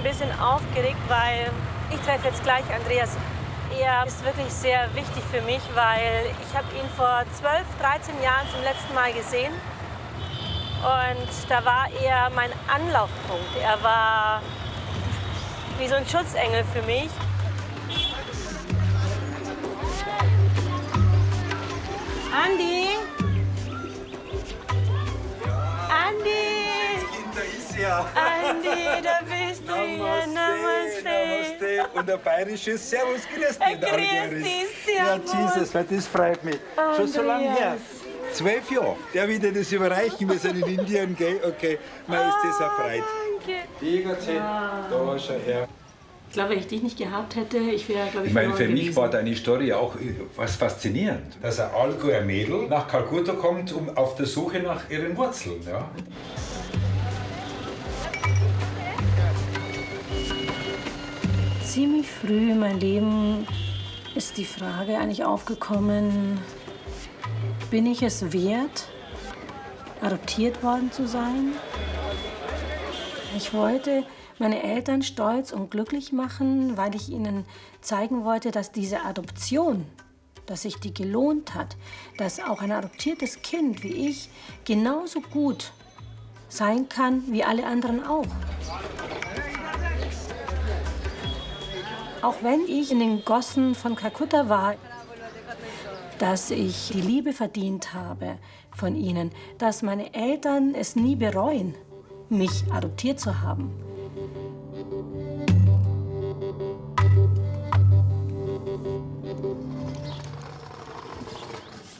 bisschen aufgeregt, weil ich treffe jetzt gleich Andreas. Er ist wirklich sehr wichtig für mich, weil ich habe ihn vor 12, 13 Jahren zum letzten Mal gesehen. Und da war er mein Anlaufpunkt. Er war wie so ein Schutzengel für mich. Andi! Andi! Da ist er. Andi, da bist du hier. Namaste. Und ein bayerisches Servus, grüß dich. Grüß dich, Ja, servus. Jesus, das freut mich. Schon so lange her. 12 Jahre. Der wieder das überreichen. Wir sind in Indien, gell? Okay, mir ist das erfreut. Danke. Da, schau her. Ich glaube, wenn ich dich nicht gehabt hätte, ich wäre, glaube ich, Ich meine, verloren für mich gewesen. war deine Story auch was faszinierend. Dass ein Allgäuer Mädel nach Kalkutta kommt, um auf der Suche nach ihren Wurzeln. Ja? Ziemlich früh in meinem Leben ist die Frage eigentlich aufgekommen, bin ich es wert, adoptiert worden zu sein? Ich wollte meine Eltern stolz und glücklich machen, weil ich ihnen zeigen wollte, dass diese Adoption, dass sich die gelohnt hat, dass auch ein adoptiertes Kind wie ich genauso gut sein kann wie alle anderen auch. Auch wenn ich in den Gossen von Kalkutta war, dass ich die Liebe verdient habe von ihnen, dass meine Eltern es nie bereuen, mich adoptiert zu haben.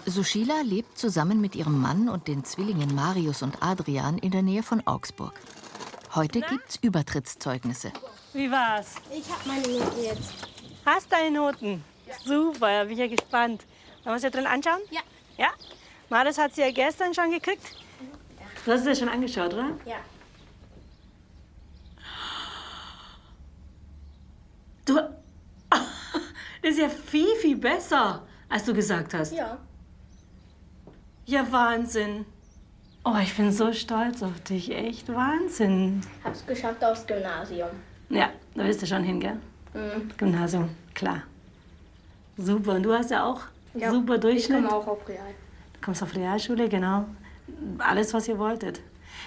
Sushila lebt zusammen mit ihrem Mann und den Zwillingen Marius und Adrian in der Nähe von Augsburg. Heute gibt's Übertrittszeugnisse. Wie war's? Ich habe meine Noten jetzt. Hast deine Noten? Ja. Super, ja, bin ich ja gespannt. Wollen wir uns ja drin anschauen? Ja. Ja? Marius hat sie ja gestern schon gekriegt. Ja. Du hast es ja schon angeschaut, oder? Ja. Du, das ist ja viel, viel besser, als du gesagt hast. Ja. Ja, Wahnsinn. Oh, ich bin so stolz auf dich. Echt Wahnsinn. Hab's geschafft aufs Gymnasium. Ja, da bist du schon hin, gell? Mhm. Gymnasium, klar. Super. Und du hast ja auch Ja. super Durchschnitt. Ich komme auch auf Real. Du kommst auf Realschule, genau. Alles, was ihr wolltet.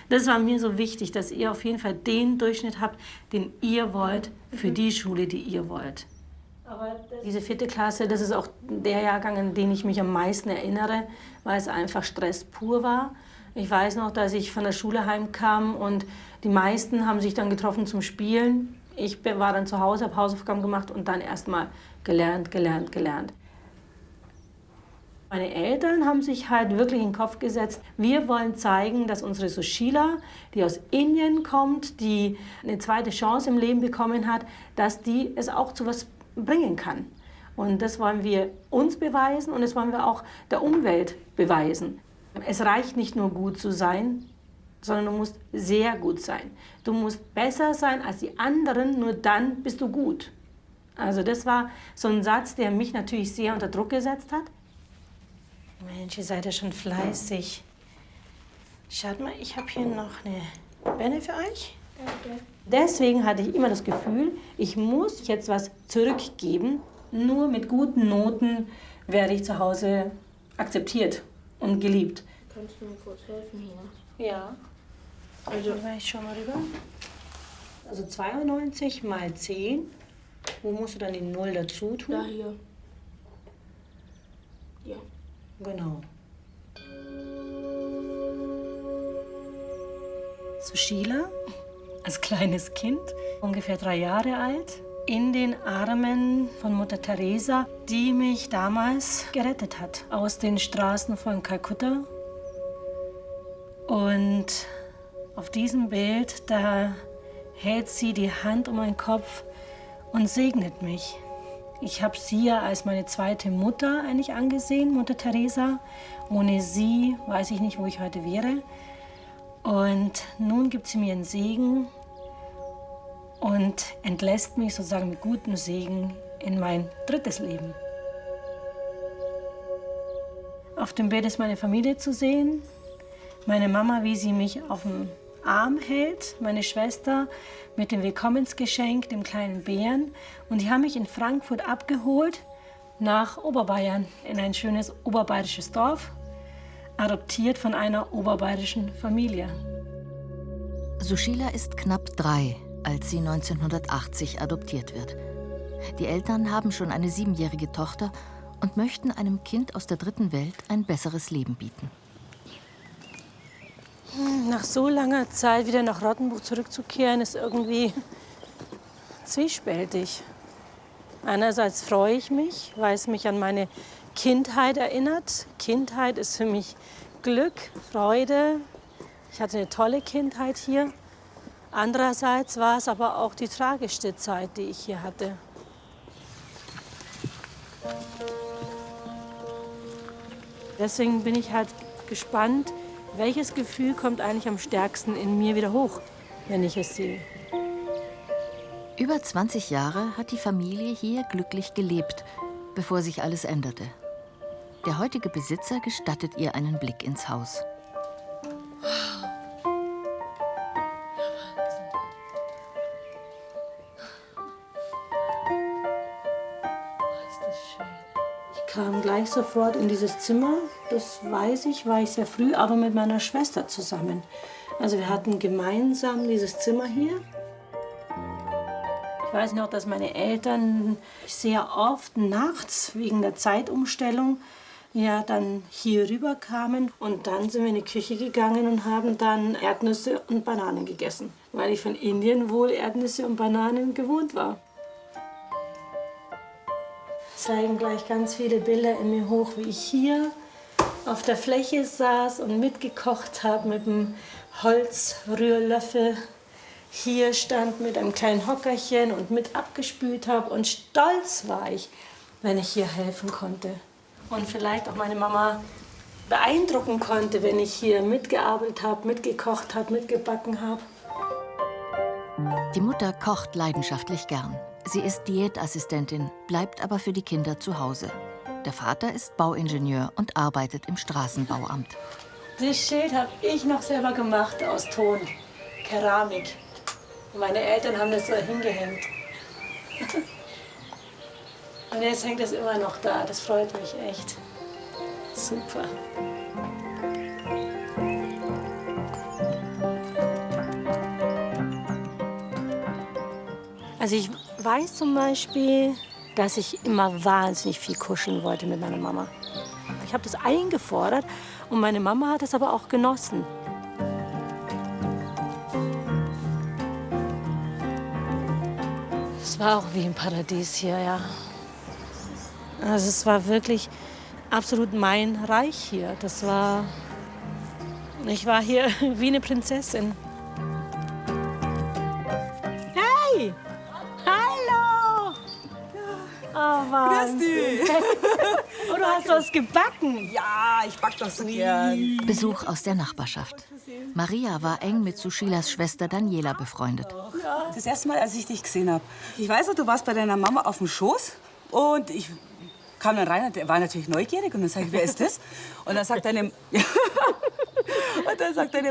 Das war mir so wichtig, dass ihr auf jeden Fall den Durchschnitt habt, den ihr wollt, für die Schule, die ihr wollt. Aber diese 4. Klasse, das ist auch der Jahrgang, an den ich mich am meisten erinnere, weil es einfach Stress pur war. Ich weiß noch, dass ich von der Schule heimkam und die meisten haben sich dann getroffen zum Spielen. Ich war dann zu Hause, habe Hausaufgaben gemacht und dann erst mal gelernt. Meine Eltern haben sich halt wirklich in den Kopf gesetzt, wir wollen zeigen, dass unsere Sushila, die aus Indien kommt, die eine zweite Chance im Leben bekommen hat, dass die es auch zu was bringen kann. Und das wollen wir uns beweisen und das wollen wir auch der Umwelt beweisen. Es reicht nicht nur gut zu sein, sondern du musst sehr gut sein. Du musst besser sein als die anderen, nur dann bist du gut. Also das war so ein Satz, der mich natürlich sehr unter Druck gesetzt hat. Mensch, ihr seid ja schon fleißig. Schaut mal, ich habe hier noch eine Benne für euch. Danke. Deswegen hatte ich immer das Gefühl, ich muss jetzt was zurückgeben. Nur mit guten Noten werde ich zu Hause akzeptiert und geliebt. Kannst du mir kurz helfen hier? Ja. Also, ich schau mal rüber. Also 92 mal 10. Wo musst du dann die 0 dazu tun? Da hier. Ja. Genau. Sushila, als kleines Kind, ungefähr 3 Jahre alt, in den Armen von Mutter Teresa, die mich damals gerettet hat aus den Straßen von Kalkutta. Und auf diesem Bild, da hält sie die Hand um meinen Kopf und segnet mich. Ich habe sie ja als meine zweite Mutter eigentlich angesehen, Mutter Teresa. Ohne sie weiß ich nicht, wo ich heute wäre. Und nun gibt sie mir einen Segen und entlässt mich sozusagen mit gutem Segen in mein 3. Leben. Auf dem Bild ist meine Familie zu sehen. Meine Mama, wie sie mich auf dem Arm hält, meine Schwester, mit dem Willkommensgeschenk, dem kleinen Bären. Und die haben mich in Frankfurt abgeholt nach Oberbayern, in ein schönes oberbayerisches Dorf, adoptiert von einer oberbayerischen Familie. Sushila ist knapp 3, als sie 1980 adoptiert wird. Die Eltern haben schon eine 7-jährige Tochter und möchten einem Kind aus der dritten Welt ein besseres Leben bieten. Nach so langer Zeit wieder nach Rottenburg zurückzukehren, ist irgendwie zwiespältig. Einerseits freue ich mich, weil es mich an meine Kindheit erinnert. Kindheit ist für mich Glück, Freude. Ich hatte eine tolle Kindheit hier. Andererseits war es aber auch die tragischste Zeit, die ich hier hatte. Deswegen bin ich halt gespannt, welches Gefühl kommt eigentlich am stärksten in mir wieder hoch, wenn ich es sehe. Über 20 Jahre hat die Familie hier glücklich gelebt, bevor sich alles änderte. Der heutige Besitzer gestattet ihr einen Blick ins Haus. Ich kam gleich sofort in dieses Zimmer, das weiß ich, war ich sehr früh, aber mit meiner Schwester zusammen. Also wir hatten gemeinsam dieses Zimmer hier. Ich weiß noch, dass meine Eltern sehr oft nachts wegen der Zeitumstellung ja dann hier rüber kamen. Und dann sind wir in die Küche gegangen und haben dann Erdnüsse und Bananen gegessen, weil ich von Indien wohl Erdnüsse und Bananen gewohnt war. Es zeigen gleich ganz viele Bilder in mir hoch, wie ich hier auf der Fläche saß und mitgekocht habe mit einem Holzrührlöffel. Hier stand mit einem kleinen Hockerchen und mit abgespült habe. Und stolz war ich, wenn ich hier helfen konnte. Und vielleicht auch meine Mama beeindrucken konnte, wenn ich hier mitgearbeitet habe, mitgekocht habe, mitgebacken habe. Die Mutter kocht leidenschaftlich gern. Sie ist Diätassistentin, bleibt aber für die Kinder zu Hause. Der Vater ist Bauingenieur und arbeitet im Straßenbauamt. Das Schild habe ich noch selber gemacht aus Ton, Keramik. Und meine Eltern haben das so hingehängt. Und jetzt hängt es immer noch da. Das freut mich echt. Super. Also ich weiß zum Beispiel, dass ich immer wahnsinnig viel kuscheln wollte mit meiner Mama. Ich habe das eingefordert und meine Mama hat es aber auch genossen. Es war auch wie im Paradies hier, ja. Also es war wirklich absolut mein Reich hier. Ich war hier wie eine Prinzessin. Hey! Hallo! Oh, Mann. Grüß dich. Und du hast was gebacken. Ja, ich back das so gern. Besuch aus der Nachbarschaft. Maria war eng mit Sushilas Schwester Daniela befreundet. Das erste Mal, als ich dich gesehen habe. Ich weiß noch, du warst bei deiner Mama auf dem Schoß und ich kam dann rein und der war natürlich neugierig und dann sage ich, wer ist das? Und dann sagt deine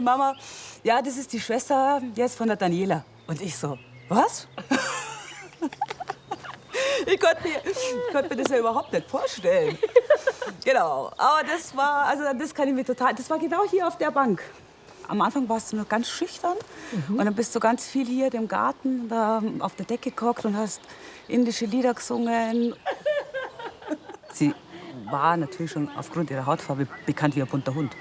Mama, ja, das ist die Schwester jetzt von der Daniela. Und ich so, was? Ich konnte mir das ja überhaupt nicht vorstellen. Genau, aber das kann ich mir total, das war genau hier auf der Bank. Am Anfang warst du noch ganz schüchtern und dann bist du ganz viel hier im Garten da auf der Decke gehockt und hast indische Lieder gesungen. Sie war natürlich schon aufgrund ihrer Hautfarbe bekannt wie ein bunter Hund.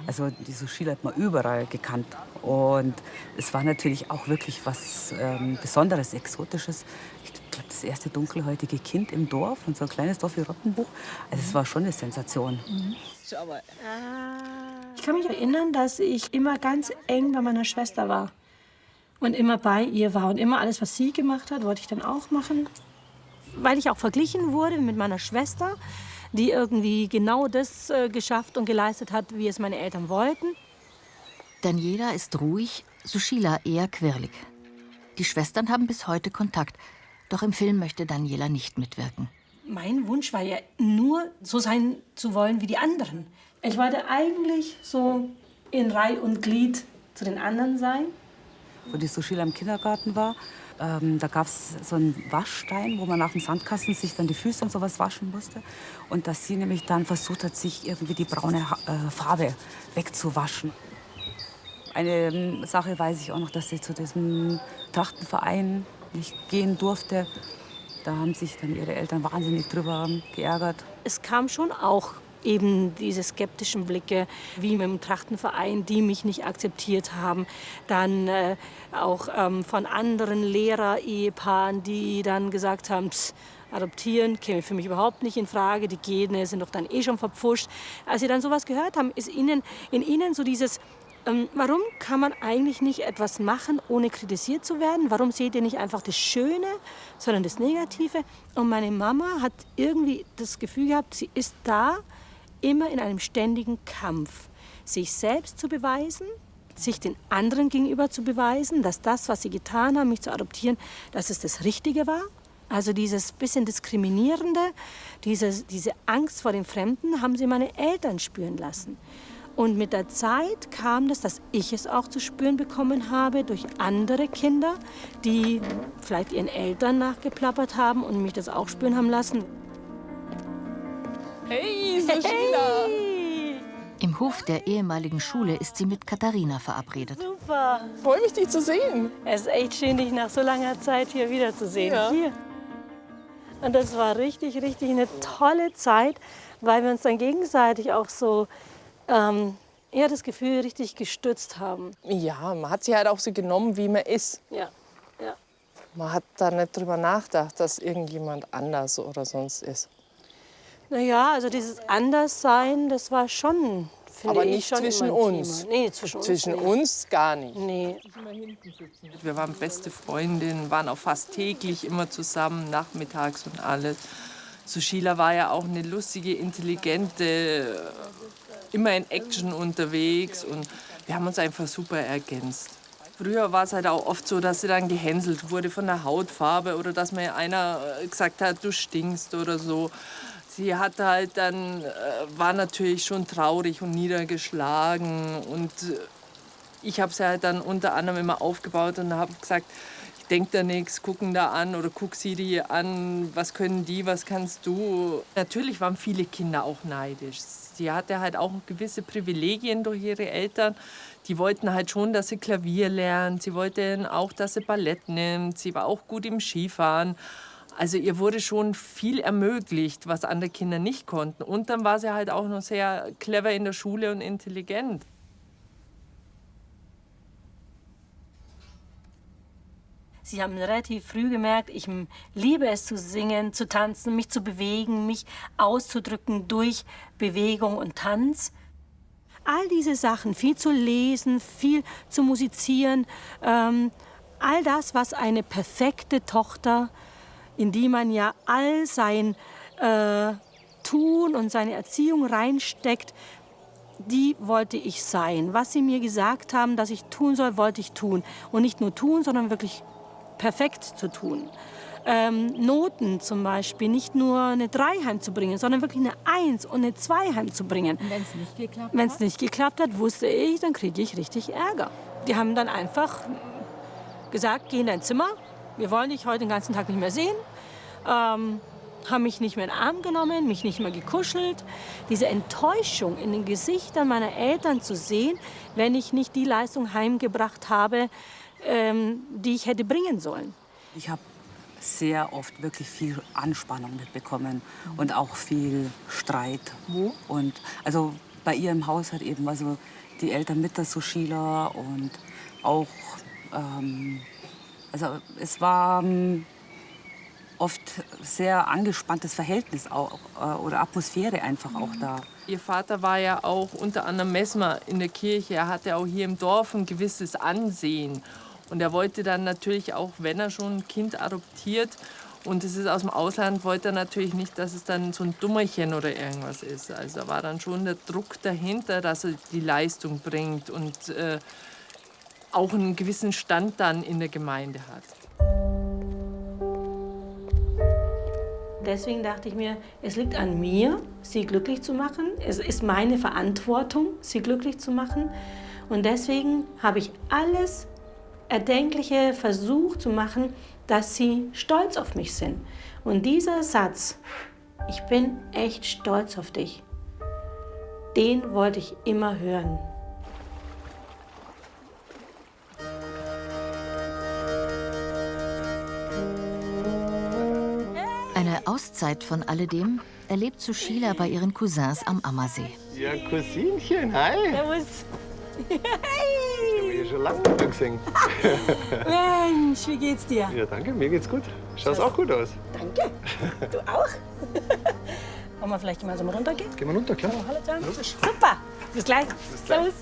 Also die Sushila hat man überall gekannt. Und es war natürlich auch wirklich was Besonderes, Exotisches. Ich glaube, das erste dunkelhäutige Kind im Dorf, und so ein kleines Dorf wie Rottenburg. Also es war schon eine Sensation. Schau mal. Ich kann mich erinnern, dass ich immer ganz eng bei meiner Schwester war und immer bei ihr war. Und immer alles, was sie gemacht hat, wollte ich dann auch machen. Weil ich auch verglichen wurde mit meiner Schwester, die irgendwie genau das geschafft und geleistet hat, wie es meine Eltern wollten. Daniela ist ruhig, Sushila eher quirlig. Die Schwestern haben bis heute Kontakt, doch im Film möchte Daniela nicht mitwirken. Mein Wunsch war ja nur, so sein zu wollen wie die anderen. Ich wollte eigentlich so in Reih und Glied zu den anderen sein. Wo die Sushila im Kindergarten war, da gab es so einen Waschstein, wo man nach dem Sandkasten sich dann die Füße und sowas waschen musste. Und dass sie nämlich dann versucht hat, sich irgendwie die braune Farbe wegzuwaschen. Eine Sache weiß ich auch noch, dass sie zu diesem Trachtenverein nicht gehen durfte. Da haben sich dann ihre Eltern wahnsinnig drüber geärgert. Es kam schon auch eben diese skeptischen Blicke, wie mit dem Trachtenverein, die mich nicht akzeptiert haben. Dann auch von anderen Lehrer-Ehepaaren, die dann gesagt haben, adoptieren käme für mich überhaupt nicht in Frage, die Gene sind doch dann eh schon verpfuscht. Als sie dann sowas gehört haben, ist in ihnen so dieses, warum kann man eigentlich nicht etwas machen, ohne kritisiert zu werden? Warum seht ihr nicht einfach das Schöne, sondern das Negative? Und meine Mama hat irgendwie das Gefühl gehabt, sie ist da immer in einem ständigen Kampf, sich selbst zu beweisen, sich den anderen gegenüber zu beweisen, dass das, was sie getan haben, mich zu adoptieren, dass es das Richtige war. Also dieses bisschen Diskriminierende, diese Angst vor dem Fremden haben sie meine Eltern spüren lassen. Und mit der Zeit kam das, dass ich es auch zu spüren bekommen habe durch andere Kinder, die vielleicht ihren Eltern nachgeplappert haben und mich das auch spüren haben lassen. Hey, Sushila! Hey. Im Hof der ehemaligen Schule ist sie mit Katharina verabredet. Super. Freue mich, dich zu sehen. Es ist echt schön, dich nach so langer Zeit hier wiederzusehen. Ja. Hier. Und das war richtig, richtig eine tolle Zeit, weil wir uns dann gegenseitig auch so das Gefühl richtig gestützt haben. Ja, man hat sich halt auch so genommen, wie man ist. Ja, ja. Man hat da nicht drüber nachgedacht, dass irgendjemand anders oder sonst ist. Naja, also dieses Anderssein, das war schon, finde Aber ich, nicht schon zwischen immer ein uns. Thema. Nee, zwischen uns Zwischen nicht. uns gar nicht. Nee. Wir waren beste Freundinnen, waren auch fast täglich immer zusammen, nachmittags und alles. Sushila war ja auch eine lustige, intelligente, immer in Action unterwegs und wir haben uns einfach super ergänzt. Früher war es halt auch oft so, dass sie dann gehänselt wurde von der Hautfarbe oder dass mir einer gesagt hat, du stinkst oder so. Sie hatte halt dann, war natürlich schon traurig und niedergeschlagen und ich habe sie halt dann unter anderem immer aufgebaut und habe gesagt, ich denke da nichts, gucken da an oder guck sie dir an, was können die, was kannst du. Natürlich waren viele Kinder auch neidisch. Sie hatte halt auch gewisse Privilegien durch ihre Eltern. Die wollten halt schon, dass sie Klavier lernt, sie wollten auch, dass sie Ballett nimmt, sie war auch gut im Skifahren. Also ihr wurde schon viel ermöglicht, was andere Kinder nicht konnten. Und dann war sie halt auch noch sehr clever in der Schule und intelligent. Sie haben relativ früh gemerkt, ich liebe es zu singen, zu tanzen, mich zu bewegen, mich auszudrücken durch Bewegung und Tanz. All diese Sachen, viel zu lesen, viel zu musizieren, all das, was eine perfekte Tochter, in die man ja all sein Tun und seine Erziehung reinsteckt, die wollte ich sein. Was sie mir gesagt haben, dass ich tun soll, wollte ich tun. Und nicht nur tun, sondern wirklich perfekt zu tun. Noten zum Beispiel, nicht nur eine 3 heimzubringen, sondern wirklich eine 1 und eine 2 heimzubringen. Und wenn es nicht geklappt hat? Wenn es nicht geklappt hat, wusste ich, dann kriege ich richtig Ärger. Die haben dann einfach gesagt, geh in dein Zimmer, wir wollen dich heute den ganzen Tag nicht mehr sehen. Haben mich nicht mehr in den Arm genommen, mich nicht mehr gekuschelt. Diese Enttäuschung in den Gesichtern meiner Eltern zu sehen, wenn ich nicht die Leistung heimgebracht habe, die ich hätte bringen sollen. Ich habe sehr oft wirklich viel Anspannung mitbekommen und auch viel Streit. Wo? Und also bei ihr im Haus halt eben, also die Eltern mit der Sushila und auch, also es war oft sehr angespanntes Verhältnis auch, oder Atmosphäre einfach auch da. Ihr Vater war ja auch unter anderem Messmer in der Kirche. Er hatte auch hier im Dorf ein gewisses Ansehen. Und er wollte dann natürlich auch, wenn er schon ein Kind adoptiert und es ist aus dem Ausland, wollte er natürlich nicht, dass es dann so ein Dummerchen oder irgendwas ist. Also da war dann schon der Druck dahinter, dass er die Leistung bringt und auch einen gewissen Stand dann in der Gemeinde hat. Deswegen dachte ich mir, es liegt an mir, sie glücklich zu machen. Es ist meine Verantwortung, sie glücklich zu machen. Und deswegen habe ich alles Erdenkliche versucht zu machen, dass sie stolz auf mich sind. Und dieser Satz, ich bin echt stolz auf dich, den wollte ich immer hören. Eine Auszeit von alledem erlebt Sushila bei ihren Cousins am Ammersee. Ja, Cousinchen, hi. Servus. Ich habe dich schon lange nicht mehr gesehen. Mensch, wie geht's dir? Ja, danke, mir geht's gut. Schaust auch gut aus. Danke. Du auch? Wollen wir vielleicht gemeinsam runtergehen? Gehen wir runter, klar. Hallo zusammen. Super. Bis gleich. Servus.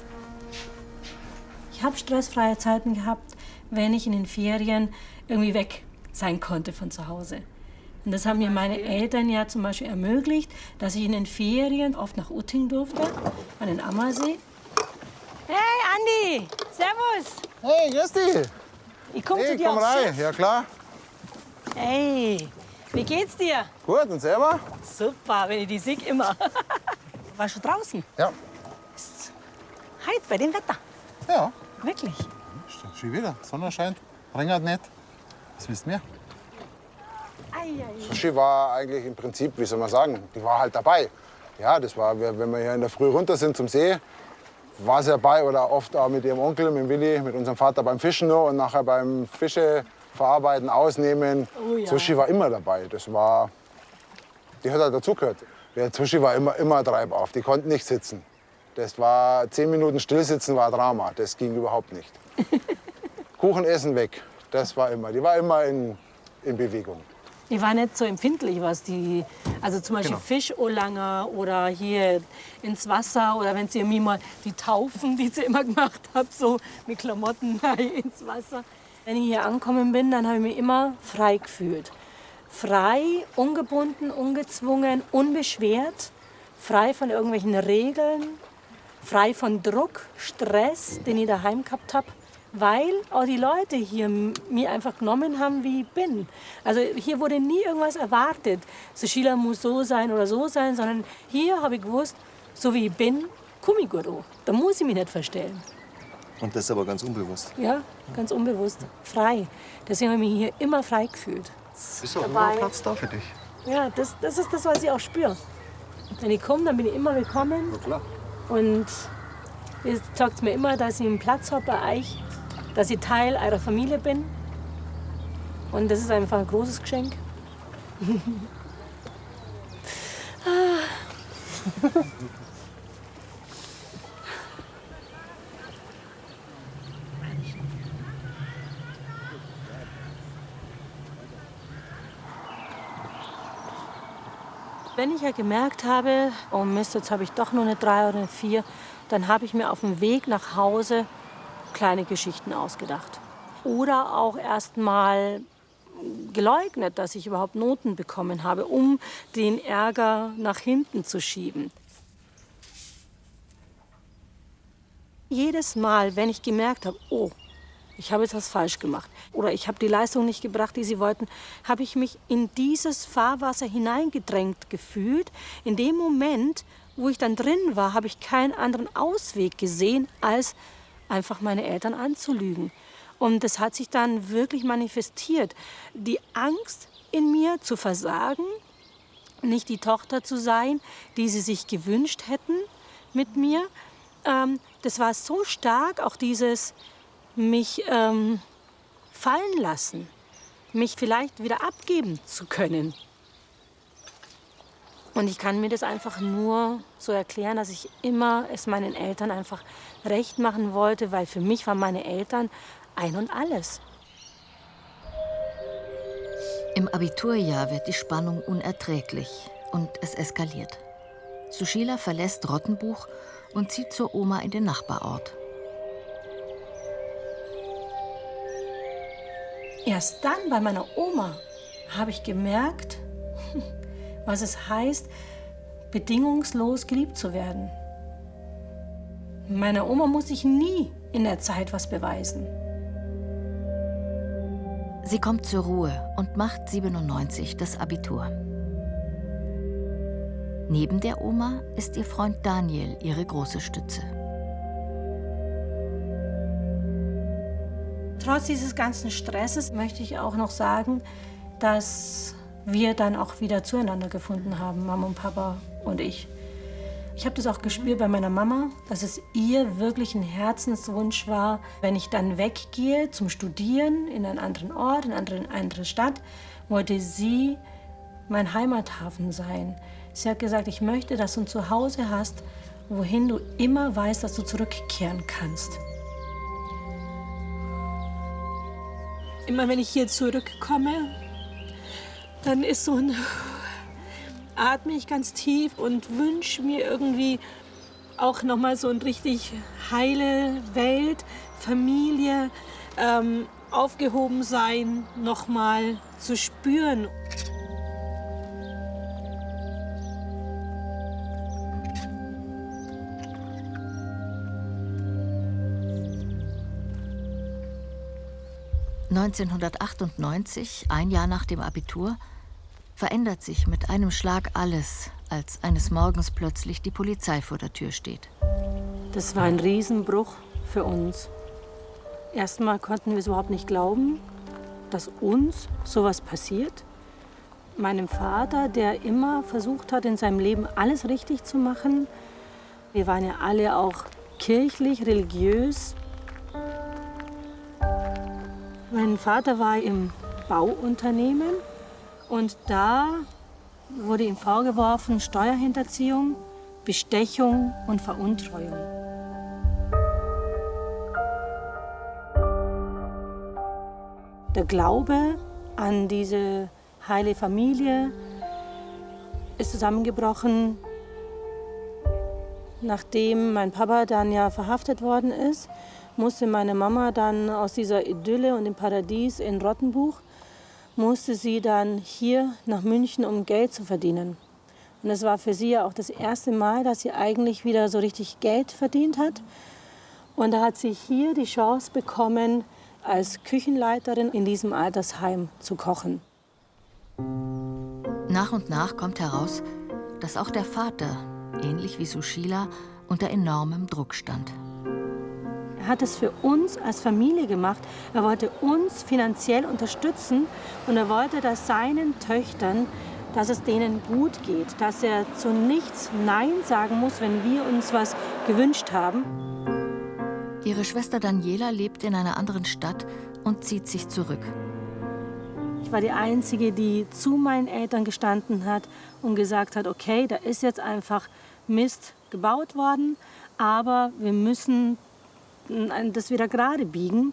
Ich habe stressfreie Zeiten gehabt, wenn ich in den Ferien irgendwie weg sein konnte von zu Hause. Und das haben mir meine Eltern ja zum Beispiel ermöglicht, dass ich in den Ferien oft nach Utting durfte, an den Ammersee. Hey, Andi! Servus! Hey, grüß dich! Ich komm zu Hey, dir komm aufs rein. Schiff. Ja, klar. Hey, wie geht's dir? Gut, und selber? Super, wenn ich die sehe, immer. Warst du draußen? Ja. Heute, bei dem Wetter. Ja. Wirklich? Schon wieder. Sonne scheint. Regnet nicht. Was willst du mehr? Sushi war eigentlich im Prinzip, wie soll man sagen, die war halt dabei. Ja, das war, wenn wir hier in der Früh runter sind zum See, war sie dabei oder oft auch mit ihrem Onkel, mit Willi, mit unserem Vater beim Fischen nur und nachher beim Fische verarbeiten, ausnehmen. Oh ja. Sushi war immer dabei. Das war, die hat halt dazugehört. Der Sushi war immer treibauf. Die konnten nicht sitzen. Das war 10 Minuten stillsitzen war Drama. Das ging überhaupt nicht. Kuchen essen weg. Das war immer. Die war immer in Bewegung. Die war nicht so empfindlich, was die, also zum Beispiel Genau. Fischolanger oder hier ins Wasser oder wenn sie mir mal die Taufen, die sie immer gemacht hat, so mit Klamotten ins Wasser. Wenn ich hier angekommen bin, dann habe ich mich immer frei gefühlt. Frei, ungebunden, ungezwungen, unbeschwert, frei von irgendwelchen Regeln, frei von Druck, Stress, den ich daheim gehabt habe. Weil auch die Leute hier mir einfach genommen haben, wie ich bin. Also hier wurde nie irgendwas erwartet. Sushila muss so sein oder so sein, sondern hier habe ich gewusst, so wie ich bin, komme ich gut an. Da muss ich mich nicht verstellen. Und das aber ganz unbewusst. Ja, ganz unbewusst, frei. Deswegen habe ich mich hier immer frei gefühlt. Ist auch immer Platz da für dich. Ja, das ist das, was ich auch spüre. Wenn ich komme, dann bin ich immer willkommen. Na klar. Und ihr sagt mir immer, dass ich einen Platz habe bei euch, dass ich Teil eurer Familie bin. Und das ist einfach ein großes Geschenk. Wenn ich ja gemerkt habe, oh Mist, jetzt habe ich doch nur eine 3 oder eine 4, dann habe ich mir auf dem Weg nach Hause kleine Geschichten ausgedacht. Oder auch erst mal geleugnet, dass ich überhaupt Noten bekommen habe, um den Ärger nach hinten zu schieben. Jedes Mal, wenn ich gemerkt habe, oh, ich habe jetzt was falsch gemacht oder ich habe die Leistung nicht gebracht, die sie wollten, habe ich mich in dieses Fahrwasser hineingedrängt gefühlt. In dem Moment, wo ich dann drin war, habe ich keinen anderen Ausweg gesehen, als einfach meine Eltern anzulügen. Und das hat sich dann wirklich manifestiert. Die Angst in mir zu versagen, nicht die Tochter zu sein, die sie sich gewünscht hätten mit mir, das war so stark, auch dieses mich fallen lassen, mich vielleicht wieder abgeben zu können. Und ich kann mir das einfach nur so erklären, dass ich immer es meinen Eltern einfach recht machen wollte, weil für mich waren meine Eltern ein und alles. Im Abiturjahr wird die Spannung unerträglich und es eskaliert. Sushila verlässt Rottenbuch und zieht zur Oma in den Nachbarort. Erst dann bei meiner Oma habe ich gemerkt, was es heißt, bedingungslos geliebt zu werden. Meiner Oma muss ich nie in der Zeit was beweisen. Sie kommt zur Ruhe und macht 97 das Abitur. Neben der Oma ist ihr Freund Daniel ihre große Stütze. Trotz dieses ganzen Stresses möchte ich auch noch sagen, dass wir dann auch wieder zueinander gefunden haben, Mama und Papa und ich. Ich habe das auch gespürt bei meiner Mama, dass es ihr wirklich ein Herzenswunsch war, wenn ich dann weggehe zum Studieren in einen anderen Ort, in eine andere Stadt, wollte sie mein Heimathafen sein. Sie hat gesagt, ich möchte, dass du ein Zuhause hast, wohin du immer weißt, dass du zurückkehren kannst. Immer wenn ich hier zurückkomme, dann ist so ein atme ich ganz tief und wünsche mir irgendwie auch noch mal so eine richtig heile Welt, Familie, aufgehoben sein, noch mal zu spüren. (1998), ein Jahr nach dem Abitur, verändert sich mit einem Schlag alles, als eines Morgens plötzlich die Polizei vor der Tür steht. Das war ein Riesenbruch für uns. Erstmal konnten wir es überhaupt nicht glauben, dass uns sowas passiert. Meinem Vater, der immer versucht hat, in seinem Leben alles richtig zu machen. Wir waren ja alle auch kirchlich, religiös. Mein Vater war im Bauunternehmen und da wurde ihm vorgeworfen Steuerhinterziehung, Bestechung und Veruntreuung. Der Glaube an diese heile Familie ist zusammengebrochen, nachdem mein Papa dann ja verhaftet worden ist. Musste meine Mama dann aus dieser Idylle und dem Paradies in Rottenbuch, musste sie dann hier nach München, um Geld zu verdienen. Und es war für sie ja auch das erste Mal, dass sie eigentlich wieder so richtig Geld verdient hat. Und da hat sie hier die Chance bekommen, als Küchenleiterin in diesem Altersheim zu kochen. Nach und nach kommt heraus, dass auch der Vater, ähnlich wie Sushila, unter enormem Druck stand. Er hat es für uns als Familie gemacht. Er wollte uns finanziell unterstützen und er wollte, dass seinen Töchtern, dass es denen gut geht, dass er zu nichts Nein sagen muss, wenn wir uns was gewünscht haben. Ihre Schwester Daniela lebt in einer anderen Stadt und zieht sich zurück. Ich war die Einzige, die zu meinen Eltern gestanden hat und gesagt hat, okay, da ist jetzt einfach Mist gebaut worden, aber wir müssen das wieder gerade biegen.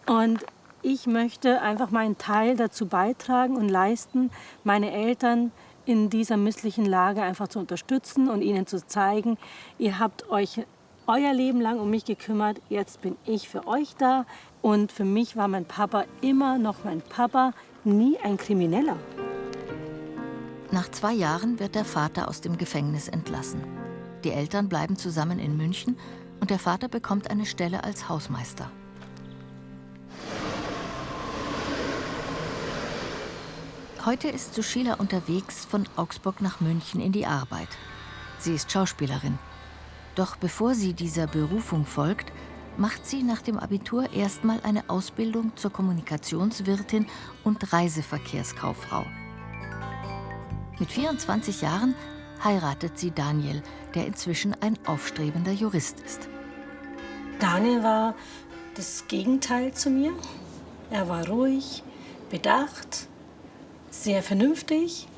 Und ich möchte einfach meinen Teil dazu beitragen und leisten, meine Eltern in dieser misslichen Lage einfach zu unterstützen und ihnen zu zeigen, ihr habt euch euer Leben lang um mich gekümmert, jetzt bin ich für euch da. Und für mich war mein Papa immer noch mein Papa, nie ein Krimineller. Nach 2 Jahren wird der Vater aus dem Gefängnis entlassen. Die Eltern bleiben zusammen in München und der Vater bekommt eine Stelle als Hausmeister. Heute ist Sushila unterwegs von Augsburg nach München in die Arbeit. Sie ist Schauspielerin. Doch bevor sie dieser Berufung folgt, macht sie nach dem Abitur erstmal eine Ausbildung zur Kommunikationswirtin und Reiseverkehrskauffrau. Mit 24 Jahren heiratet sie Daniel, der inzwischen ein aufstrebender Jurist ist. Daniel war das Gegenteil zu mir. Er war ruhig, bedacht, sehr vernünftig.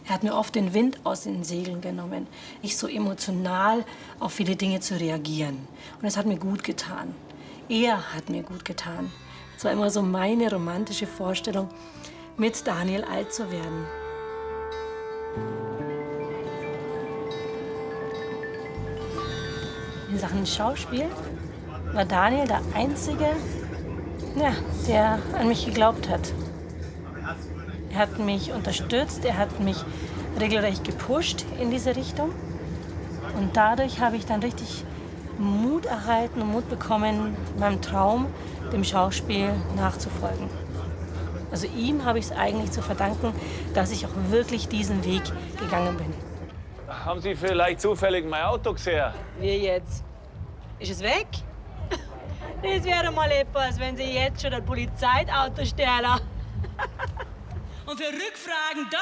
Er hat mir oft den Wind aus den Segeln genommen, nicht so emotional auf viele Dinge zu reagieren. Und das hat mir gut getan. Er hat mir gut getan. Es war immer so meine romantische Vorstellung, mit Daniel alt zu werden. In Sachen Schauspiel war Daniel der Einzige, der an mich geglaubt hat. Er hat mich unterstützt, er hat mich regelrecht gepusht in diese Richtung. Und dadurch habe ich dann richtig Mut erhalten und Mut bekommen, meinem Traum, dem Schauspiel, nachzufolgen. Also ihm habe ich es eigentlich zu verdanken, dass ich auch wirklich diesen Weg gegangen bin. haben Sie vielleicht zufällig mein Auto gesehen? Wie jetzt? Ist es weg? Das wäre mal etwas, wenn Sie jetzt schon ein Polizeiauto stehlen. Und für Rückfragen da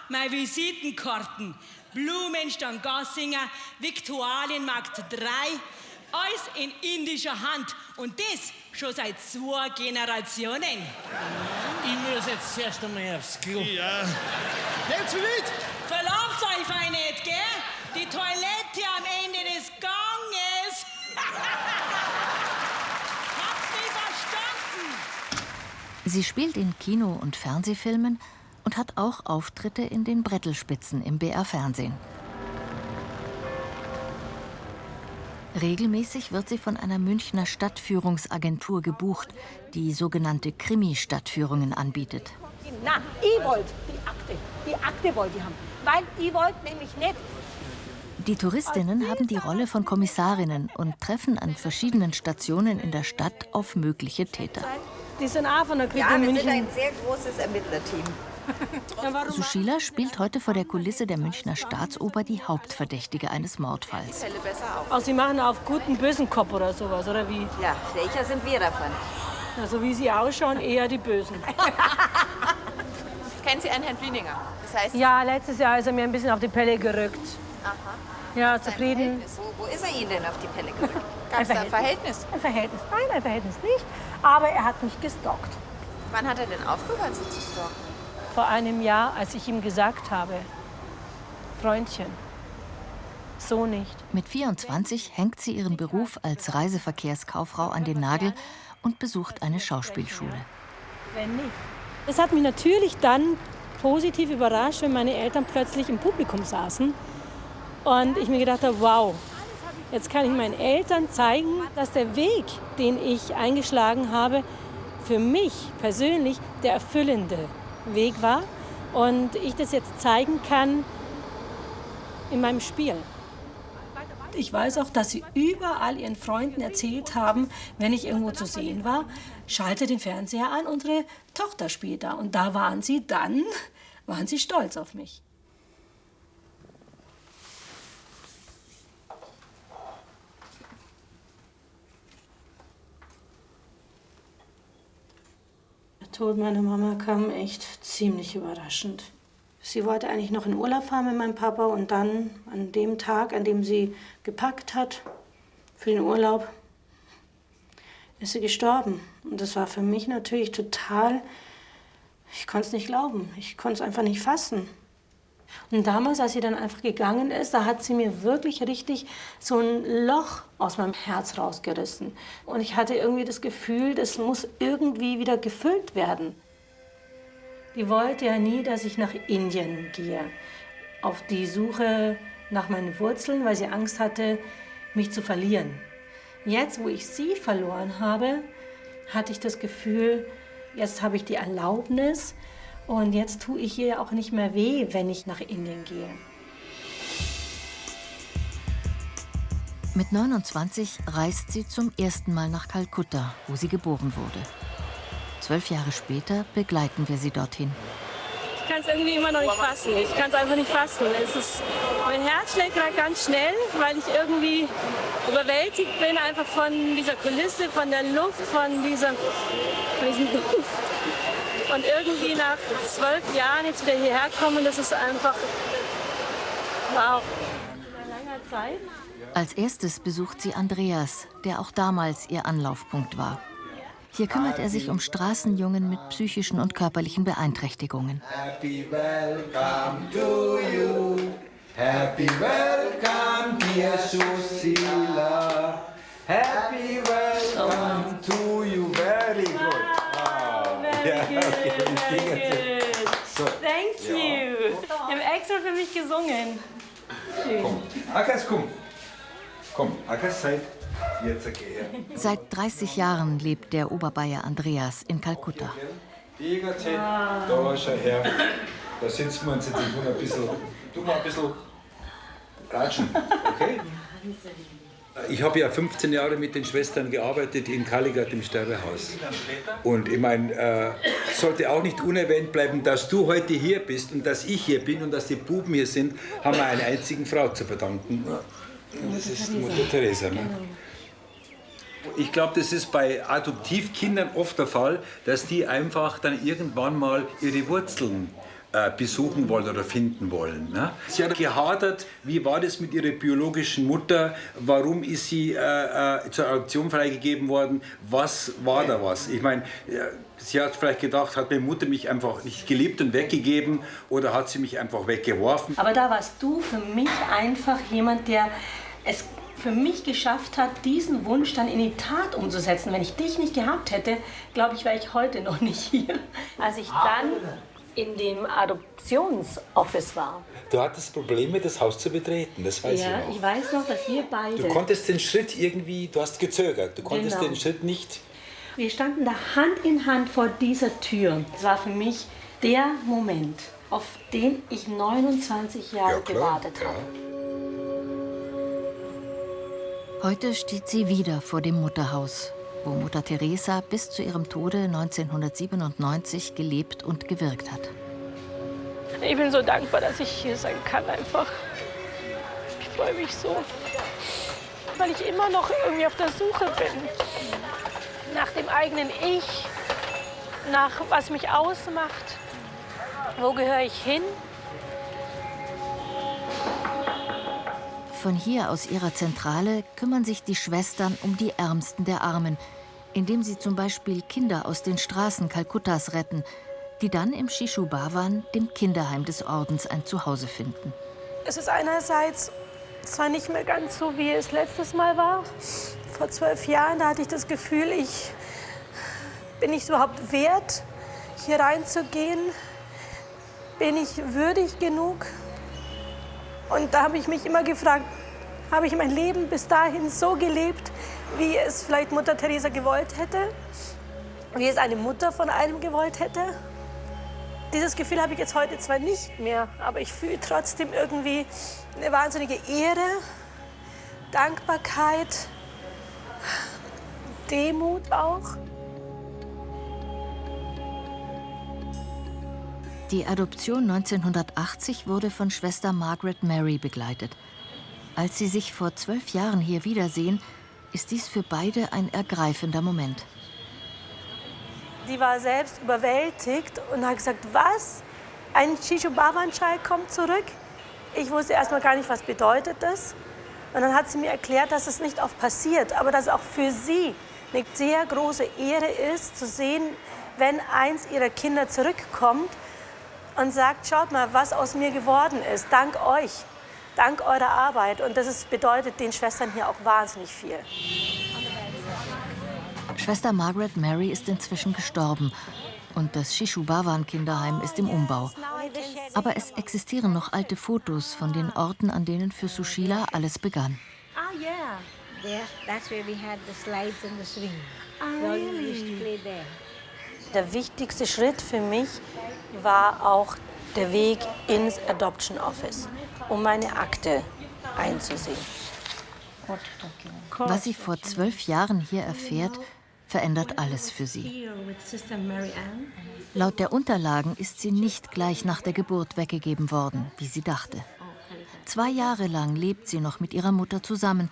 meine Visitenkarten. Blumenstand-Gassinger, Viktualienmarkt 3. Alles in indischer Hand. Und das schon seit 2 Generationen. Ich muss jetzt zuerst einmal aufs Klo. Ja. Nehmt's mit! Verlauft euch fein nicht, gell? Die Toilette am Ende des Ganges. Habt's nicht verstanden? Sie spielt in Kino- und Fernsehfilmen und hat auch Auftritte in den Brettelspitzen im BR-Fernsehen. Regelmäßig wird sie von einer Münchner Stadtführungsagentur gebucht, die sogenannte Krimi-Stadtführungen anbietet. Na, ich wollte die Akte wollte ich haben, weil ich wollte nämlich nicht. Die Touristinnen haben die Rolle von Kommissarinnen und treffen an verschiedenen Stationen in der Stadt auf mögliche Täter. Die sind auch von der Kripo Ja, in wir München. sind ein sehr großes Ermittlerteam. Sushila spielt heute vor der Kulisse der Münchner Staatsoper die Hauptverdächtige eines Mordfalls. Also Sie machen auf guten, bösen Kopf oder sowas, oder wie? Ja, welcher sind wir davon? Also wie Sie ausschauen, eher die Bösen. Kennen Sie einen Herrn Blieninger? Das heißt, Ja, letztes Jahr ist er mir ein bisschen auf die Pelle gerückt. aha. Ja, zufrieden. Wo ist er Ihnen denn auf die Pelle gerückt? Gab es da ein Verhältnis? Ein Verhältnis. Nein, ein Verhältnis nicht. Aber er hat mich gestalkt. Wann hat er denn aufgehört, Sie zu stalken? Vor einem Jahr, als ich ihm gesagt habe, Freundchen, so nicht. Mit 24 hängt sie ihren Beruf als Reiseverkehrskauffrau an den Nagel und besucht eine Schauspielschule. Wenn nicht. Es hat mich natürlich dann positiv überrascht, wenn meine Eltern plötzlich im Publikum saßen und ich mir gedacht habe, wow, jetzt kann ich meinen Eltern zeigen, dass der Weg, den ich eingeschlagen habe, für mich persönlich der erfüllende Weg war und ich das jetzt zeigen kann in meinem Spiel. Ich weiß auch, dass sie überall ihren Freunden erzählt haben, wenn ich irgendwo zu sehen war, schalte den Fernseher an, unsere Tochter spielt da. Und da waren sie stolz auf mich. Der Tod meiner Mama kam echt ziemlich überraschend. Sie wollte eigentlich noch in Urlaub fahren mit meinem Papa und dann an dem Tag, an dem sie gepackt hat für den Urlaub, ist sie gestorben. Und das war für mich natürlich total, ich konnte es nicht glauben, ich konnte es einfach nicht fassen. Und damals, als sie dann einfach gegangen ist, da hat sie mir wirklich richtig so ein Loch aus meinem Herz rausgerissen. Und ich hatte irgendwie das Gefühl, das muss irgendwie wieder gefüllt werden. Die wollte ja nie, dass ich nach Indien gehe, auf die Suche nach meinen Wurzeln, weil sie Angst hatte, mich zu verlieren. Jetzt, wo ich sie verloren habe, hatte ich das Gefühl, jetzt habe ich die Erlaubnis und jetzt tue ich ihr auch nicht mehr weh, wenn ich nach Indien gehe. Mit 29 reist sie zum ersten Mal nach Kalkutta, wo sie geboren wurde. 12 Jahre später begleiten wir sie dorthin. Ich kann es irgendwie immer noch nicht fassen. Ich kann es einfach nicht fassen. Mein Herz schlägt gerade ganz schnell, weil ich irgendwie überwältigt bin, einfach von dieser Kulisse, von der Luft, von diesem Duft. Und irgendwie nach 12 Jahren jetzt wieder hierher kommen, das ist einfach wow. Nach langer Zeit. Als erstes besucht sie Andreas, der auch damals ihr Anlaufpunkt war. Hier kümmert er sich um Straßenjungen mit psychischen und körperlichen Beeinträchtigungen. Happy welcome to you. Happy welcome, dear Sushila. Happy welcome to you. Very good. Wow, very good. So. Thank you. Die haben extra für mich gesungen. Schön. Komm, Akas, komm. Komm, Akas, Zeit. Jetzt geh. Seit 30 Jahren lebt der Oberbayer Andreas in Kalkutta. Da schau her. Da sitzen wir uns jetzt ein bisschen ratschen, okay? Ich habe ja 15 Jahre mit den Schwestern gearbeitet in Kaligat im Sterbehaus. Und ich meine, sollte auch nicht unerwähnt bleiben, dass du heute hier bist und dass ich hier bin und dass die Buben hier sind, haben wir einer einzigen Frau zu verdanken. Und das ist Mutter Teresa. Ne? Ich glaube, das ist bei Adoptivkindern oft der Fall, dass die einfach dann irgendwann mal ihre Wurzeln besuchen wollen oder finden wollen. Ne? Sie hat gehadert, wie war das mit ihrer biologischen Mutter, warum ist sie zur Adoption freigegeben worden, was war da was? Ich meine, sie hat vielleicht gedacht, hat meine Mutter mich einfach nicht geliebt und weggegeben oder hat sie mich einfach weggeworfen? Aber da warst du für mich einfach jemand, der es für mich geschafft hat, diesen Wunsch dann in die Tat umzusetzen. Wenn ich dich nicht gehabt hätte, glaube ich, wäre ich heute noch nicht hier. Als ich dann in dem Adoptionsoffice war. Du hattest Probleme, das Haus zu betreten, das weiß ich noch. Ja, ich weiß noch, dass wir beide... Du konntest den Schritt irgendwie, du hast gezögert, du konntest den Schritt nicht... Wir standen da Hand in Hand vor dieser Tür. Es war für mich der Moment, auf den ich 29 Jahre gewartet habe. Heute steht sie wieder vor dem Mutterhaus, wo Mutter Teresa bis zu ihrem Tode 1997 gelebt und gewirkt hat. Ich bin so dankbar, dass ich hier sein kann einfach. Ich freue mich so, weil ich immer noch irgendwie auf der Suche bin. Nach dem eigenen Ich, nach was mich ausmacht. Wo gehöre ich hin? Von hier aus ihrer Zentrale kümmern sich die Schwestern um die Ärmsten der Armen, indem sie zum Beispiel Kinder aus den Straßen Kalkuttas retten, die dann im Shishu Bhavan, dem Kinderheim des Ordens, ein Zuhause finden. Es ist einerseits zwar nicht mehr ganz so, wie es letztes Mal war. Vor 12 Jahren, da hatte ich das Gefühl, bin ich es überhaupt wert, hier reinzugehen? Bin ich würdig genug? Und da habe ich mich immer gefragt, habe ich mein Leben bis dahin so gelebt, wie es vielleicht Mutter Teresa gewollt hätte? Wie es eine Mutter von einem gewollt hätte? Dieses Gefühl habe ich jetzt heute zwar nicht mehr, aber ich fühle trotzdem irgendwie eine wahnsinnige Ehre, Dankbarkeit, Demut auch. Die Adoption 1980 wurde von Schwester Margaret Mary begleitet. Als sie sich vor 12 Jahren hier wiedersehen, ist dies für beide ein ergreifender Moment. Die war selbst überwältigt und hat gesagt, was? Ein Shishu Bhavan Child kommt zurück? Ich wusste erst mal gar nicht, was bedeutet das. Und dann hat sie mir erklärt, dass es nicht oft passiert, aber dass es auch für sie eine sehr große Ehre ist, zu sehen, wenn eins ihrer Kinder zurückkommt und sagt, schaut mal, was aus mir geworden ist, dank euch, dank eurer Arbeit. Und das bedeutet den Schwestern hier auch wahnsinnig viel. Schwester Margaret Mary ist inzwischen gestorben und das Shishu Bhavan Kinderheim ist im Umbau. Aber es existieren noch alte Fotos von den Orten, an denen für Sushila alles begann. Oh yeah, that's where we had the slides and the swing. Ah, We all used to play there. Der wichtigste Schritt für mich war auch der Weg ins Adoption Office, um meine Akte einzusehen. Was sie vor 12 Jahren hier erfährt, verändert alles für sie. Laut der Unterlagen ist sie nicht gleich nach der Geburt weggegeben worden, wie sie dachte. 2 Jahre lang lebt sie noch mit ihrer Mutter zusammen,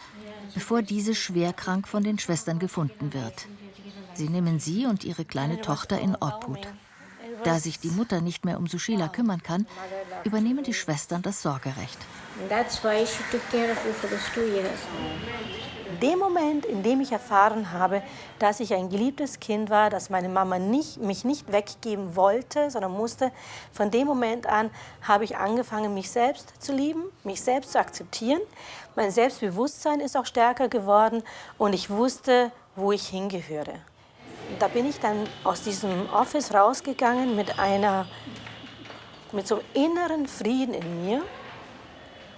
bevor diese schwerkrank von den Schwestern gefunden wird. Sie nehmen sie und ihre kleine Tochter in Obhut. Da sich die Mutter nicht mehr um Sushila kümmern kann, übernehmen die Schwestern das Sorgerecht. That's why she took care of you for those 2 years. In dem Moment, in dem ich erfahren habe, dass ich ein geliebtes Kind war, dass meine Mama mich nicht weggeben wollte, sondern musste, von dem Moment an habe ich angefangen, mich selbst zu lieben, mich selbst zu akzeptieren. Mein Selbstbewusstsein ist auch stärker geworden und ich wusste, wo ich hingehöre. Da bin ich dann aus diesem Office rausgegangen mit so einem inneren Frieden in mir,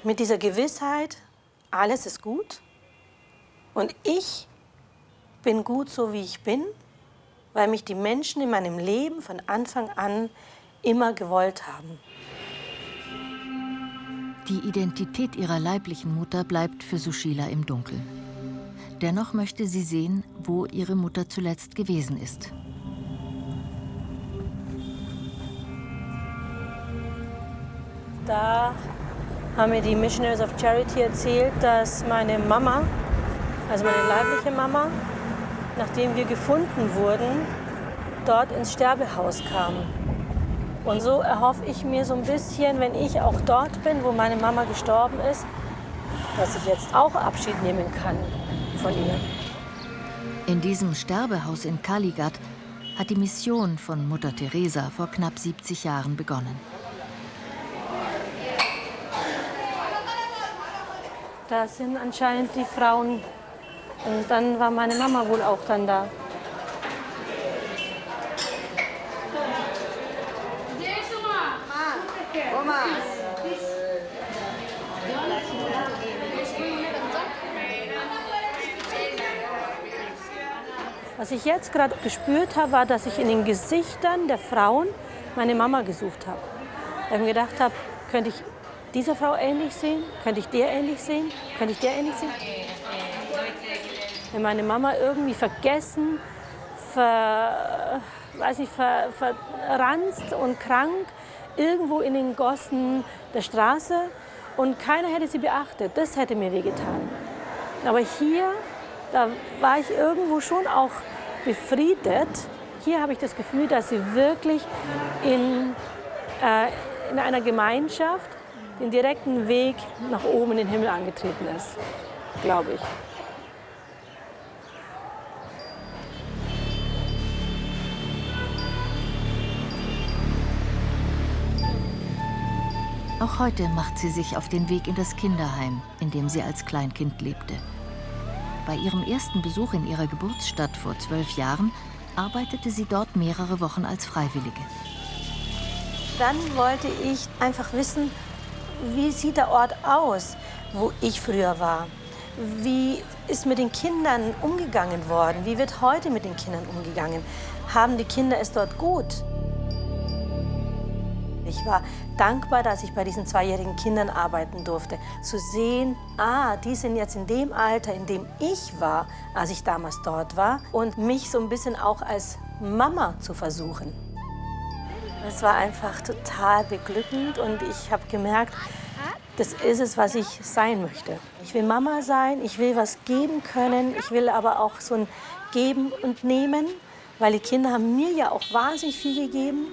mit dieser Gewissheit, alles ist gut. Und ich bin gut so, wie ich bin, weil mich die Menschen in meinem Leben von Anfang an immer gewollt haben. Die Identität ihrer leiblichen Mutter bleibt für Sushila im Dunkeln. Dennoch möchte sie sehen, wo ihre Mutter zuletzt gewesen ist. Da haben mir die Missionaries of Charity erzählt, dass meine Mama, also meine leibliche Mama, nachdem wir gefunden wurden, dort ins Sterbehaus kam. Und so erhoffe ich mir so ein bisschen, wenn ich auch dort bin, wo meine Mama gestorben ist, dass ich jetzt auch Abschied nehmen kann von ihr. In diesem Sterbehaus in Kalighat hat die Mission von Mutter Teresa vor knapp 70 Jahren begonnen. Da sind anscheinend die Frauen. Und dann war meine Mama wohl auch dann da. Oma. Was ich jetzt gerade gespürt habe, war, dass ich in den Gesichtern der Frauen meine Mama gesucht habe. Ich habe mir gedacht habe, könnte ich dieser Frau ähnlich sehen? Könnte ich der ähnlich sehen? Könnte ich der ähnlich sehen? Wenn meine Mama irgendwie vergessen, verranzt und krank irgendwo in den Gossen der Straße und keiner hätte sie beachtet, das hätte mir wehgetan. Aber hier, da war ich irgendwo schon auch befriedet. Hier habe ich das Gefühl, dass sie wirklich in einer Gemeinschaft den direkten Weg nach oben in den Himmel angetreten ist, glaube ich. Auch heute macht sie sich auf den Weg in das Kinderheim, in dem sie als Kleinkind lebte. Bei ihrem ersten Besuch in ihrer Geburtsstadt vor 12 Jahren arbeitete sie dort mehrere Wochen als Freiwillige. Dann wollte ich einfach wissen, wie sieht der Ort aus, wo ich früher war? Wie ist mit den Kindern umgegangen worden? Wie wird heute mit den Kindern umgegangen? Haben die Kinder es dort gut? Ich war dankbar, dass ich bei diesen 2-jährigen Kindern arbeiten durfte. Zu sehen, die sind jetzt in dem Alter, in dem ich war, als ich damals dort war. Und mich so ein bisschen auch als Mama zu versuchen. Es war einfach total beglückend und ich habe gemerkt, das ist es, was ich sein möchte. Ich will Mama sein, ich will was geben können, ich will aber auch so ein Geben und Nehmen, weil die Kinder haben mir ja auch wahnsinnig viel gegeben.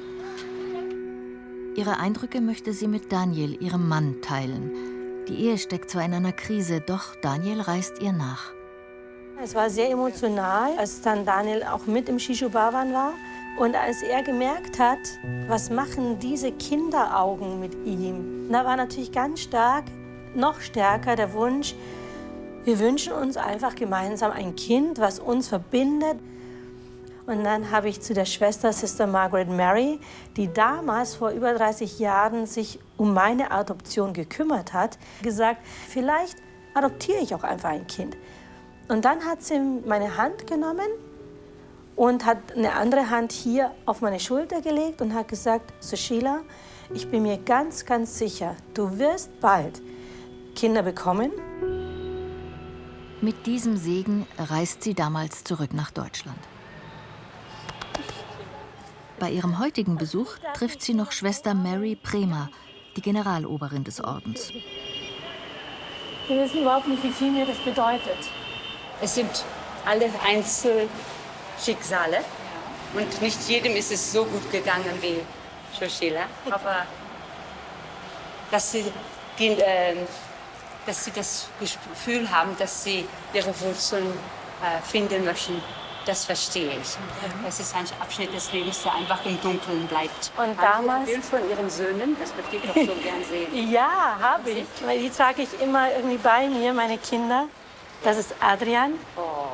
Ihre Eindrücke möchte sie mit Daniel, ihrem Mann, teilen. Die Ehe steckt zwar in einer Krise, doch Daniel reist ihr nach. Es war sehr emotional, als dann Daniel auch mit im Shishu Bhavan war. Und als er gemerkt hat, was machen diese Kinderaugen mit ihm, da war natürlich ganz stark, noch stärker der Wunsch, wir wünschen uns einfach gemeinsam ein Kind, was uns verbindet. Und dann habe ich zu der Schwester Sister Margaret Mary, die damals vor über 30 Jahren sich um meine Adoption gekümmert hat, gesagt, vielleicht adoptiere ich auch einfach ein Kind. Und dann hat sie meine Hand genommen und hat eine andere Hand hier auf meine Schulter gelegt und hat gesagt, Sushila, ich bin mir ganz, ganz sicher, du wirst bald Kinder bekommen. Mit diesem Segen reist sie damals zurück nach Deutschland. Bei ihrem heutigen Besuch trifft sie noch Schwester Mary Prema, die Generaloberin des Ordens. Wir wissen überhaupt nicht, wie viel mir das bedeutet. Es sind alle Einzelschicksale und nicht jedem ist es so gut gegangen wie Sushila. Aber dass sie das Gefühl haben, dass sie ihre Wurzeln finden möchten, das verstehe ich. Es ist ein Abschnitt des Lebens, der einfach im Dunkeln bleibt. Und damals ein Bild von Ihren Söhnen, das würde ich doch so gern sehen. Ja, habe ich. Die trage ich immer irgendwie bei mir, meine Kinder. Das ist Adrian. Oh.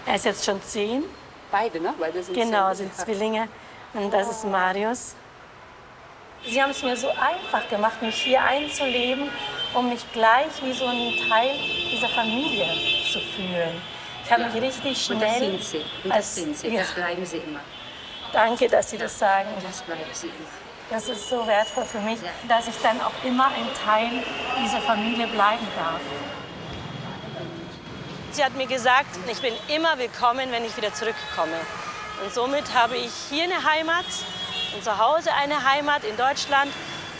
Er ist jetzt schon 10. Beide, ne? Beide sind genau, sind Zwillinge. Und das ist Marius. Sie haben es mir so einfach gemacht, mich hier einzuleben, um mich gleich wie so ein Teil dieser Familie zu fühlen. Ich habe mich richtig schnell... Und das sind Sie. Und das sind Sie. Das bleiben Sie immer. Danke, dass Sie das sagen. Das bleiben Sie immer. Das ist so wertvoll für mich, dass ich dann auch immer ein Teil dieser Familie bleiben darf. Sie hat mir gesagt, ich bin immer willkommen, wenn ich wieder zurückkomme. Und somit habe ich hier eine Heimat und zu Hause eine Heimat in Deutschland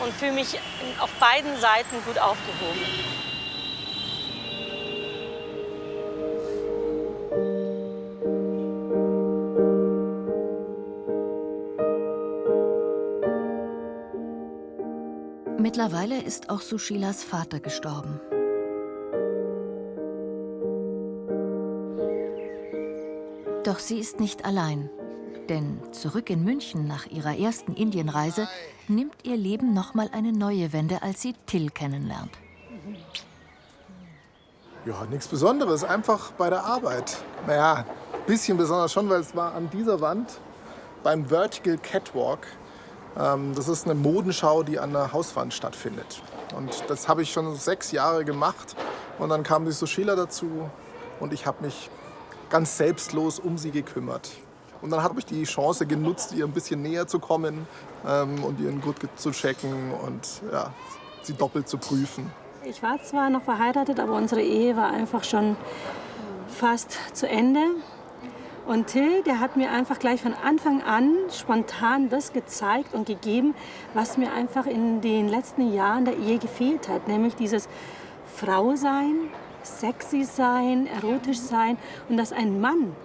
und fühle mich auf beiden Seiten gut aufgehoben. Mittlerweile ist auch Sushilas Vater gestorben. Doch sie ist nicht allein. Denn zurück in München nach ihrer ersten Indienreise nimmt ihr Leben nochmal eine neue Wende, als sie Till kennenlernt. Ja, nichts Besonderes, einfach bei der Arbeit. Naja, ein bisschen besonders schon, weil es war an dieser Wand beim Vertical Catwalk. Das ist eine Modenschau, die an der Hauswand stattfindet. Und das habe ich schon 6 Jahre gemacht. Und dann kam die Sushila dazu und ich habe mich ganz selbstlos um sie gekümmert. Und dann habe ich die Chance genutzt, ihr ein bisschen näher zu kommen und ihren Gut zu checken und ja, sie doppelt zu prüfen. Ich war zwar noch verheiratet, aber unsere Ehe war einfach schon fast zu Ende. Und Till, der hat mir einfach gleich von Anfang an spontan das gezeigt und gegeben, was mir einfach in den letzten Jahren der Ehe gefehlt hat. Nämlich dieses Frausein, sexy sein, erotisch sein und dass ein Mann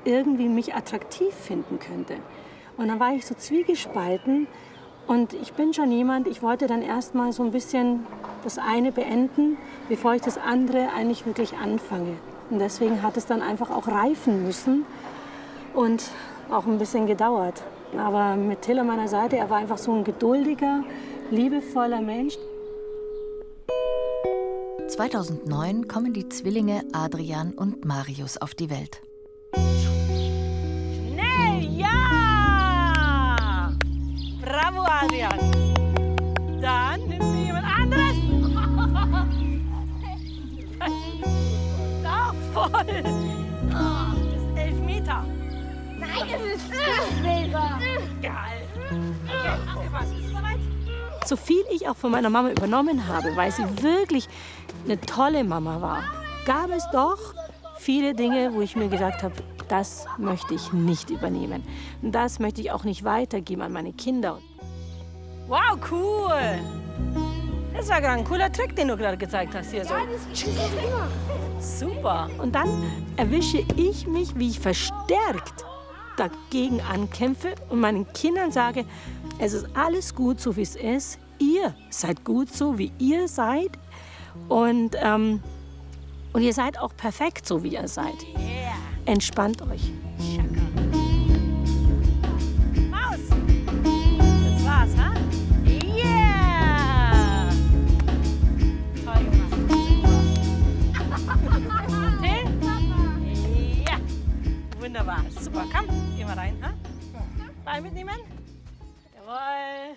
irgendwie mich attraktiv finden könnte. Und dann war ich so zwiegespalten und ich bin schon jemand, ich wollte dann erst mal so ein bisschen das eine beenden, bevor ich das andere eigentlich wirklich anfange. Und deswegen hat es dann einfach auch reifen müssen und auch ein bisschen gedauert. Aber mit Till an meiner Seite, er war einfach so ein geduldiger, liebevoller Mensch. 2009 kommen die Zwillinge Adrian und Marius auf die Welt. Schnell, ja! Bravo, Adrian. Dann nimmst du jemand anderes. Ach, voll. Oh, das ist 11 Meter. Nein, das ist 5 Meter. Geil. Okay, was ist soweit? So viel ich auch von meiner Mama übernommen habe, weil sie wirklich eine tolle Mama war, gab es doch viele Dinge, wo ich mir gesagt habe, das möchte ich nicht übernehmen. Und das möchte ich auch nicht weitergeben an meine Kinder. Wow, cool. Das war gerade ein cooler Trick, den du gerade gezeigt hast hier so. Ja, das ist immer. Super. Und dann erwische ich mich, wie ich verstärkt dagegen ankämpfe und meinen Kindern sage, es ist alles gut, so wie es ist. Ihr seid gut, so wie ihr seid. Und ihr seid auch perfekt, so wie ihr seid. Entspannt euch. Maus! Das war's, ha? Yeah! Toll gemacht. Till? Ja! Wunderbar. Super. Komm, geh mal rein, ha? Ball mitnehmen. Jawohl.